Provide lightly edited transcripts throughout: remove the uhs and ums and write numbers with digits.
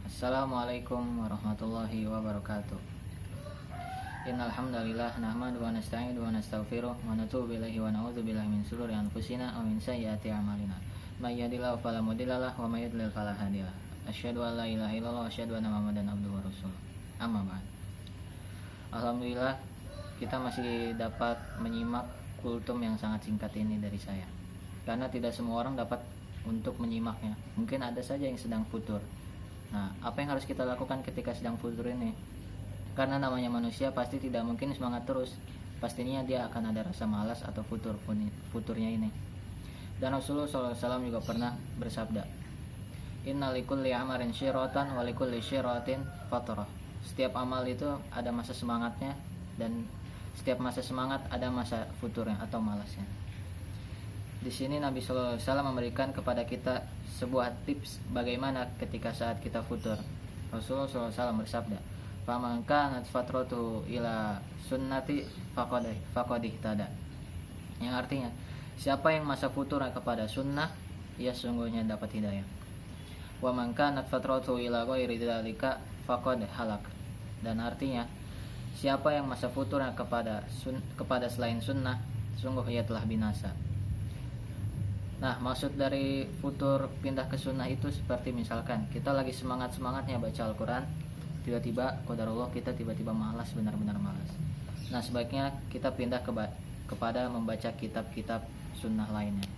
Assalamualaikum warahmatullahi wabarakatuh. Innal hamdalillah nahmaduhu wa nasta'inuhu wa nastaghfiruh wa natubu ilaihi wa na'udzu billahi min shururi anfusina wa min sayyiati a'malina. May yahdihillahu fala mudilla lahu wa may yudlil fala hadiyalah. Asyhadu an la ilaha illallah wa asyhadu anna Muhammadan abduhu wa rasuluh. Amma ba'd. Alhamdulillah kita masih dapat menyimak kultum yang sangat singkat ini dari saya. Karena tidak semua orang dapat untuk menyimaknya. Mungkin ada saja yang sedang futur. Nah, apa yang harus kita lakukan ketika sedang futur ini? Karena namanya manusia pasti tidak mungkin semangat terus. Pastinya dia akan ada rasa malas atau futurnya ini. Dan Rasulullah SAW juga pernah bersabda, Inna likulli amarin syiratan wa likulli syiratin fatrah. Setiap amal itu ada masa semangatnya, dan setiap masa semangat ada masa futurnya atau malasnya. Di sini Nabi SAW memberikan kepada kita sebuah tips bagaimana ketika saat kita futur. Rasulullah SAW bersabda, "Faman kanat fatratuhu ila sunnati faqad ihtada." Yang artinya, siapa yang masa futur kepada sunnah, ia sungguhnya dapat hidayah. Wa man kanat fatratuhu ila ghairi dzalika faqad halak. Dan artinya, siapa yang masa futur kepada selain sunnah, sungguh ia telah binasa. Nah, maksud dari futur pindah ke sunnah itu seperti misalkan kita lagi semangatnya baca Al-Quran, tiba-tiba qadarullah kita tiba-tiba malas, benar-benar malas. Nah, sebaiknya kita pindah kepada membaca kitab-kitab sunnah lainnya.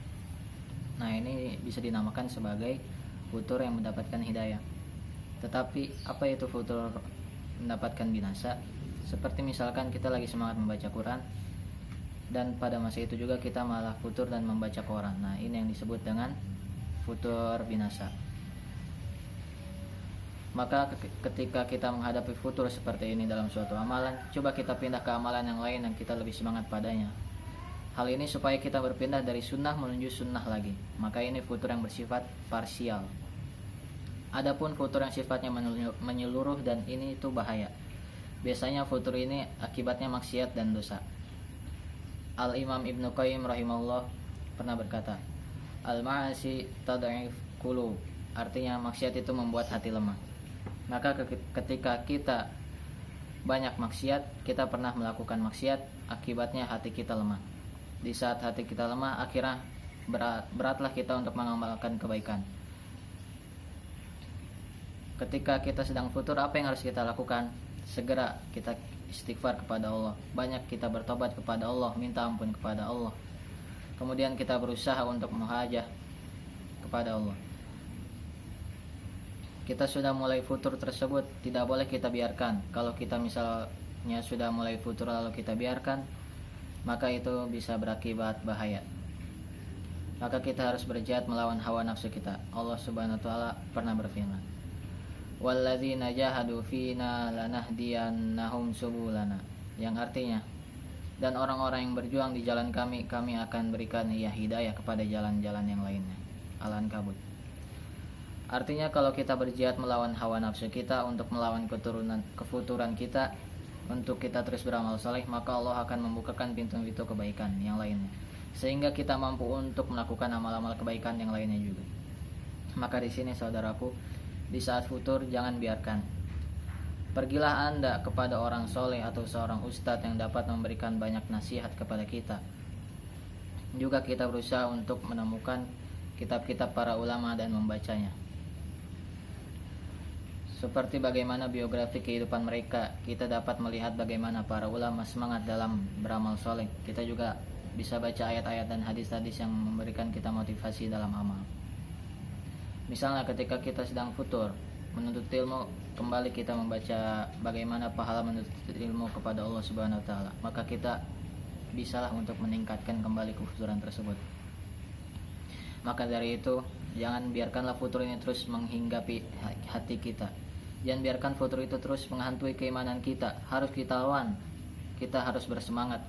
Nah, ini bisa dinamakan sebagai futur yang mendapatkan hidayah. Tetapi apa itu futur mendapatkan binasa? Seperti misalkan kita lagi semangat membaca Quran, dan pada masa itu juga kita malah futur dan membaca Quran. Nah, ini yang disebut dengan futur binasa. Maka ketika kita menghadapi futur seperti ini dalam suatu amalan, coba kita pindah ke amalan yang lain yang kita lebih semangat padanya. Hal ini supaya kita berpindah dari sunnah menuju sunnah lagi. Maka ini futur yang bersifat parsial. Adapun futur yang sifatnya menyeluruh, dan ini itu bahaya. Biasanya futur ini akibatnya maksiat dan dosa. Al-Imam Ibnu Qayyim rahimahullah pernah berkata, Al-ma'asi tad'if qulub. Artinya maksiat itu membuat hati lemah. Maka ketika kita banyak maksiat, kita pernah melakukan maksiat, akibatnya hati kita lemah. Di saat hati kita lemah, akhirnya beratlah kita untuk mengamalkan kebaikan. Ketika kita sedang futur, apa yang harus kita lakukan? Segera kita istighfar kepada Allah, banyak kita bertobat kepada Allah, minta ampun kepada Allah. Kemudian kita berusaha untuk muhajah kepada Allah. Kita sudah mulai futur tersebut, tidak boleh kita biarkan. Kalau kita misalnya sudah mulai futur lalu kita biarkan, maka itu bisa berakibat bahaya. Maka kita harus berjihad melawan hawa nafsu kita. Allah Subhanahu wa taala pernah berfirman, walladzina jahadu fina lanahdiyannahum subulana. Yang artinya, dan orang-orang yang berjuang di jalan kami akan berikan hidayah kepada jalan-jalan yang lainnya. Al-Ankabut. Artinya kalau kita berjihad melawan hawa nafsu kita untuk melawan kefuturan kita, untuk kita terus beramal saleh, maka Allah akan membukakan pintu-pintu kebaikan yang lainnya, sehingga kita mampu untuk melakukan amal-amal kebaikan yang lainnya juga. Maka di sini saudaraku, di saat futur jangan biarkan. Pergilah Anda kepada orang soleh atau seorang ustadz yang dapat memberikan banyak nasihat kepada kita. Juga kita berusaha untuk menemukan kitab-kitab para ulama dan membacanya. Seperti bagaimana biografi kehidupan mereka, kita dapat melihat bagaimana para ulama semangat dalam beramal soleh. Kita juga bisa baca ayat-ayat dan hadis-hadis yang memberikan kita motivasi dalam amal. Misalnya ketika kita sedang futur menuntut ilmu, kembali kita membaca bagaimana pahala menuntut ilmu kepada Allah Subhanahu wa taala, maka kita bisalah untuk meningkatkan kembali kefuturan tersebut. Maka dari itu, jangan biarkanlah futur ini terus menghinggapi hati kita. Jangan biarkan futur itu terus menghantui keimanan kita. Harus kita lawan. Kita harus bersemangat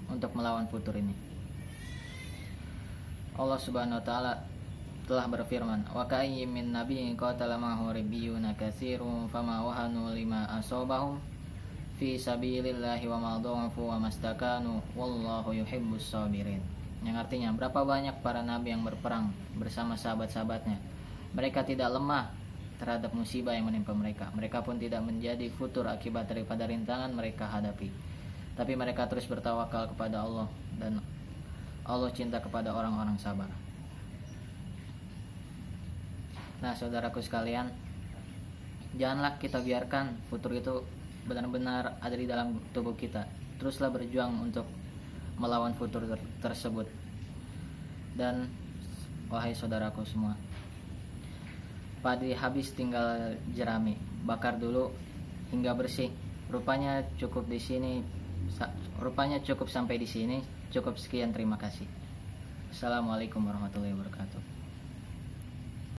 untuk melawan futur ini. Allah Subhanahu wa taala telah berfirman, wa ka'ayyin min nabiyyin qatala ma'ahu ribbiyuna katsirun fama wahanu lima asabahum fi sabilillahi wa ma dha'afu wa mastakanu wallahu yuhibbus sabirin. Yang artinya, berapa banyak para nabi yang berperang bersama sahabat-sahabatnya, mereka tidak lemah terhadap musibah yang menimpa mereka. Mereka pun tidak menjadi futur akibat daripada rintangan mereka hadapi. Tapi mereka terus bertawakal kepada Allah, dan Allah cinta kepada orang-orang sabar. Nah, saudaraku sekalian, janganlah kita biarkan futur itu benar-benar ada di dalam tubuh kita. Teruslah berjuang untuk melawan futur tersebut. Dan wahai saudaraku semua, padi habis tinggal jerami, bakar dulu hingga bersih. Rupanya cukup sampai di sini. Cukup sekian, terima kasih. Assalamualaikum warahmatullahi wabarakatuh.